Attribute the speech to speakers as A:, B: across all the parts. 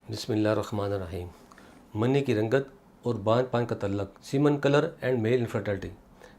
A: बिस्मिल्लाहिर्रहमानिर्रहीम। मनी की रंगत और बांझ पान का तल्लक, semen colour and male infertility.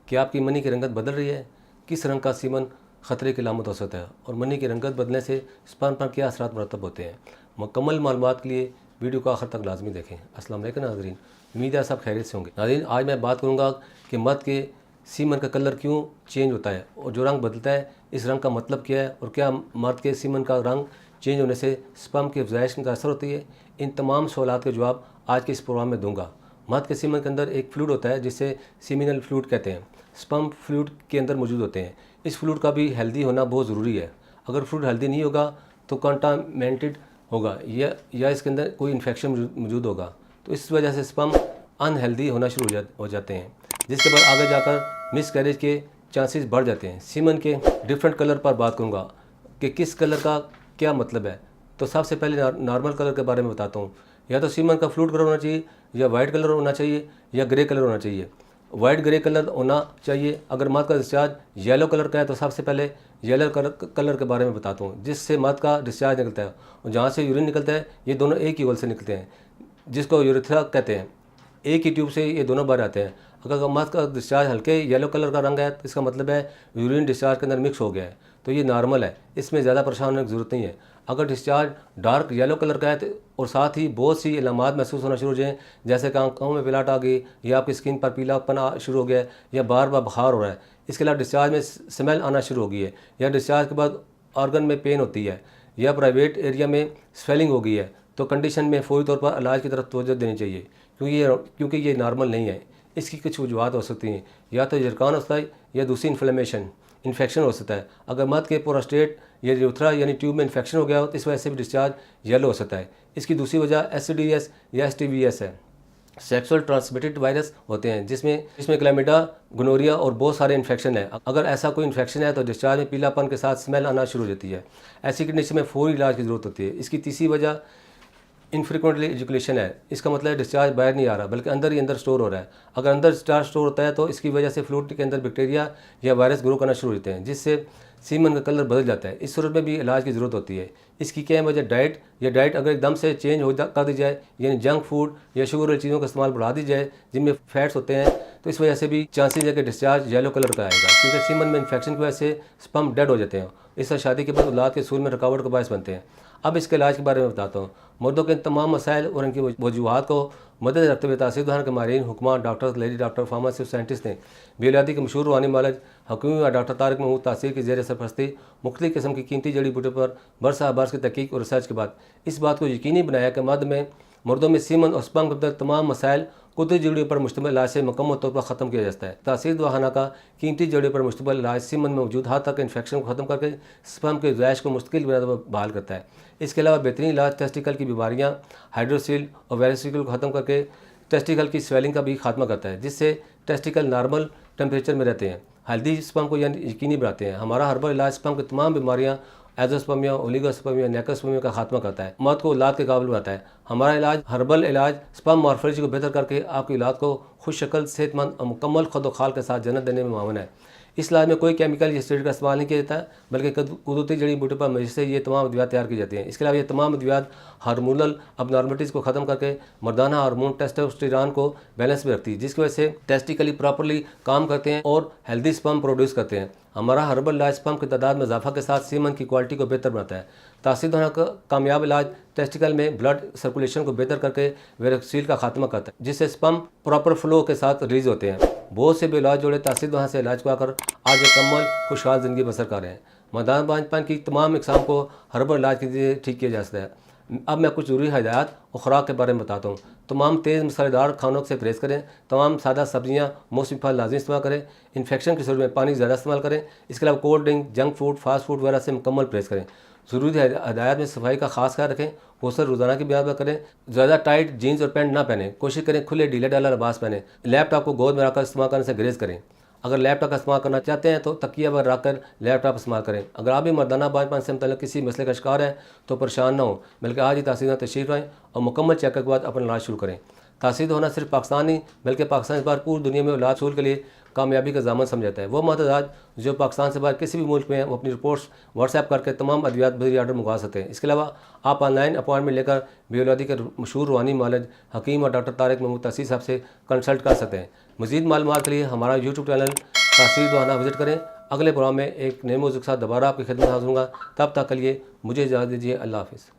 A: क्या आपकी मनी की रंगत बदल रही है? किस रंग का सीमन ख़तरे की लामत हो सकता है और मनी की रंगत बदलने से स्पर्म पर क्या असरात मरतब होते हैं? मुकम्मल मालूमात के लिए वीडियो को आखिर तक लाजमी देखें। अस्सलाम वालेकुम नाज़रीन, उम्मीद है सब खैरियत से होंगे। नाज़रीन, आज मैं बात करूँगा कि मर्द के सीमन का कलर क्यों चेंज होता है और जो रंग बदलता है इस रंग का मतलब क्या है और क्या मर्द के सीमन का रंग चेंज होने से स्पर्म की अफजाइश में असर होती है। इन तमाम सवालात के जवाब आज के इस प्रोग्राम में दूंगा। मर्द के सीमन के अंदर एक फ्लूइड होता है जिसे सीमिनल फ्लूइड कहते हैं। स्पर्म फ्लूइड के अंदर मौजूद होते हैं। इस फ्लूइड का भी हेल्दी होना बहुत ज़रूरी है। अगर फ्लूइड हेल्दी नहीं होगा तो कंटामिनेटेड होगा या इसके अंदर कोई इन्फेक्शन मौजूद होगा, तो इस वजह से स्पर्म अनहेल्दी होना शुरू हो जाते हैं, जिसके बाद आगे जाकर मिसकैरेज के चांसेस बढ़ जाते हैं। सीमन के डिफरेंट कलर पर बात करूँगा कि किस कलर का क्या मतलब है। तो सबसे पहले नॉर्मल कलर के बारे में बताता हूँ। या तो सीमन का फ्लूइड कलर होना चाहिए, या वाइट कलर होना चाहिए, या ग्रे कलर होना चाहिए। वाइट ग्रे कलर होना चाहिए। अगर मर्द का डिस्चार्ज येलो कलर का है तो सबसे पहले येलो कलर के बारे में बताता हूँ, जिससे मर्द का डिस्चार्ज निकलता है और जहाँ से यूरिन निकलता है ये दोनों एक ही होल से निकलते हैं, जिसको यूरेथ्रा कहते हैं। एक ही ट्यूब से ये दोनों बाहर आते हैं। अगर मर्द का डिस्चार्ज हल्के येलो कलर का रंग है तो इसका मतलब है यूरिन डिस्चार्ज के अंदर मिक्स हो गया है, तो ये नॉर्मल है, इसमें ज़्यादा परेशान होने की ज़रूरत नहीं है। अगर डिस्चार्ज डार्क येलो कलर का है और साथ ही बहुत सी अलामात महसूस होना शुरू हो जाए, जैसे कि आंखों में पिलाट आ गई, या आपकी स्किन पर पीलापन शुरू हो गया है, या बार बार बुखार हो रहा है, इसके अलावा डिस्चार्ज में स्मेल आना शुरू हो गई है, या डिस्चार्ज के बाद ऑर्गन में पेन होती है, या प्राइवेट एरिया में स्वेलिंग हो गई है, तो कंडीशन में फौरी तौर पर इलाज की तरफ तवज्जो देनी चाहिए, क्योंकि ये नॉर्मल नहीं है। इसकी कुछ वजूहत हो सकती हैं, या तो जरकान होता है या दूसरी इन्फेक्शन हो सकता है। अगर मर्द के प्रोस्टेट या यूरेथ्रा यानी ट्यूब में इन्फेक्शन हो गया हो तो इस वजह से भी डिस्चार्ज येलो हो सकता है। इसकी दूसरी वजह STDs या STVS है, सेक्सुअल ट्रांसमिटेड वायरस होते हैं, जिसमें क्लैमिडा, गोनोरिया और बहुत सारे इन्फेक्शन है। अगर ऐसा कोई इन्फेक्शन है तो डिस्चार्ज में पीलापन के साथ स्मेल आना शुरू हो जाती है। ऐसी कंडीशन में फौरी इलाज की ज़रूरत होती है। इसकी तीसरी वजह इनफ्रिक्वेंटली एजुकेशन है। इसका मतलब है डिस्चार्ज बाहर नहीं आ रहा बल्कि अंदर ही अंदर स्टोर हो रहा है। अगर अंदर डिस्चार्ज स्टोर होता है तो इसकी वजह से फ्लूइड के अंदर बैक्टीरिया या वायरस ग्रो करना शुरू होते हैं, जिससे सीमन का कलर बदल जाता है। इस सूरत में भी इलाज की ज़रूरत होती है। इसकी क्या वजह डाइट अगर एकदम से चेंज कर दी जाए, यानी जंक फूड या शुगर वाली चीज़ों का इस्तेमाल बढ़ा दी जाए जिनमें फैट्स होते हैं, तो इस वजह से भी चांसेस है कि डिस्चार्ज येलो कलर का आएगा, क्योंकि सीमन में इन्फेक्शन की वजह से स्पर्म डेड हो जाते हैं। इससे शादी के बाद औलाद के सूल में रुकावट का बायस बनते हैं। अब इसके इलाज के बारे में बताता हूँ। मर्दों के तमाम मसाइल और उनकी वजूहत को मद्देनजर रखते हुए तासीरदार के माहिरीन, हुक्मा, doctor, lady doctor, pharmacist, scientist ने बेलादी के मशहूर रूहानी मालिक हकीम और डॉक्टर तारिक महमूद तासीर की ज़ेर सरपरस्ती मुख्तलिफ़ किस्म की कीमती जड़ी बूटियों पर बरसा बरस की तहकीक और रिसर्च के बाद इस बात को यकीनी बनाया कि मर्दों में सीमन और स्पर्म के अंदर तमाम मसाइल कुदरती जड़ियों पर मुश्तमिल इलाज से मुकम्मल तौर पर ख़त्म किया जाता है। तासीर दवाखाना का कीमती जड़ियों पर मुश्तमिल इलाज सीमन में मौजूद हद तक इन्फेक्शन को ख़त्म करके स्पर्म के ज़ायश को मुस्तकिल बुनियाद पर बहाल करता है। इसके अलावा बेहतरीन इलाज टेस्टिकल की बीमारियाँ, हाइड्रोसिल और वेरिसिकल को ख़त्म करके टेस्टिकल की स्वेलिंग का भी खात्मा करता है, जिससे टेस्टिकल नॉर्मल टेम्परेचर में रहते हैं, हेल्दी स्पर्म को यकीनी बनाते हैं। हमारा हर्बल इलाज स्पर्म की तमाम बीमारियाँ, एजोस्पर्मिया, ओलिगोस्पर्मिया, नेक्रोस्पर्मिया का खात्मा करता है, मौत को औलाद के काबिल बनाता है। हमारा इलाज हर्बल इलाज स्पर्म मॉर्फोलॉजी को बेहतर करके आपकी औलाद को खुश शक्ल, सेहतमंद और मुकम्मल खुद-व-खाल के साथ जन्नत देने में मावन है। इस इलाज में कोई केमिकल या स्टेरॉइड का इस्तेमाल नहीं किया जाता, बल्कि कुदरती जड़ी बूटियों पर मजिश से ये तमाम अद्वियात तैयार की जाती हैं। इसके अलावा ये तमाम अद्वियात हार्मोनल अबनॉर्मलिटीज़ को ख़त्म करके मर्दाना हार्मोन टेस्टोस्टेरोन को बैलेंस में रखती है, जिसकी वजह से टेस्टिकली प्रॉपरली काम करते हैं और हेल्दी स्पर्म प्रोड्यूस करते हैं। हमारा हर्बल इलाज स्पर्म की तादाद में इजाफा के साथ सीमन की क्वालिटी को बेहतर बनाता है। तासीरदार का कामयाब इलाज टेस्टिकल में ब्लड सर्कुलेशन को बेहतर करके वेरिकोसिल का खात्मा करता है, जिससे स्पर्म प्रॉपर फ्लो के साथ रिलीज होते हैं। बहुत से इलाज जोड़े तासीरदार से इलाज पाकर आज मुकम्मल खुशहाल ज़िंदगी बसर कर रहे हैं। मर्दाना बांझपन की तमाम इकसाम को हर्बल इलाज के जरिए ठीक किया जा सकता है। अब मैं कुछ ज़रूरी हदायत और ख़ुराक के बारे में बताता हूँ। तमाम तेज़ मसालेदार खानों से परहेज़ करें। तमाम सादा सब्जियाँ, मौसमी फल लाजमी इस्तेमाल करें। इन्फेक्शन की सूरत में पानी ज़्यादा इस्तेमाल करें। इसके अलावा cold drink, junk food, fast food वगैरह से मुकम्मल परहेज़ करें। ज़रूरी हदायत में सफाई का खास ख्याल रखें। गौसल रोज़ाना की ब्याह करें। ज़्यादा टाइट जीन्स और पैंट ना पहने। कोशिश करें खुले ढीले ढाला लिबास पहने। लैपटॉप को गोद में रखकर इस्तेमाल करने से गुरेज करें। अगर लैपटॉप का इस्तेमाल करना चाहते हैं तो तकिया पर रखकर लैपटॉप इस्तेमाल करें। अगर आप भी मर्दाना बांझपन से मतलब किसी मसले का शिकार हैं तो परेशान ना हो, बल्कि आज ही तासीरदार तशरीफ़ आएँ और मुकम्मल चेकअप के बाद अपना इलाज शुरू करें। तासीर होना सिर्फ पाकिस्तान नहीं बल्कि पाकिस्तान इस बार पूरी दुनिया में औलाद सूल के लिए कामयाबी का ज़ामन समझाता है। वो मतदाज जो पाकिस्तान से बाहर किसी भी मुल्क में हैं वो अपनी रिपोर्ट्स व्हाट्सएप करके तमाम अद्वियात बरी आर्डर मंगवा सकते हैं। इसके अलावा आप ऑनलाइन अपॉइंटमेंट लेकर बेऔलादी के मशहूर रूहानी मालिज हकीम और डॉक्टर तारिक महमूद तहसीन साहब से कंसल्ट कर सकते हैं। मज़ीद मालूमात के लिए हमारा यूट्यूब चैनल तासीर दुआना विज़िट करें। अगले प्रोग्राम में एक नए मौजूद के साथ दोबारा आपकी खिदमत हाज़िर होऊंगा। तब तक के लिए मुझे इजाज़त दीजिए। अल्लाह हाफ़िज़।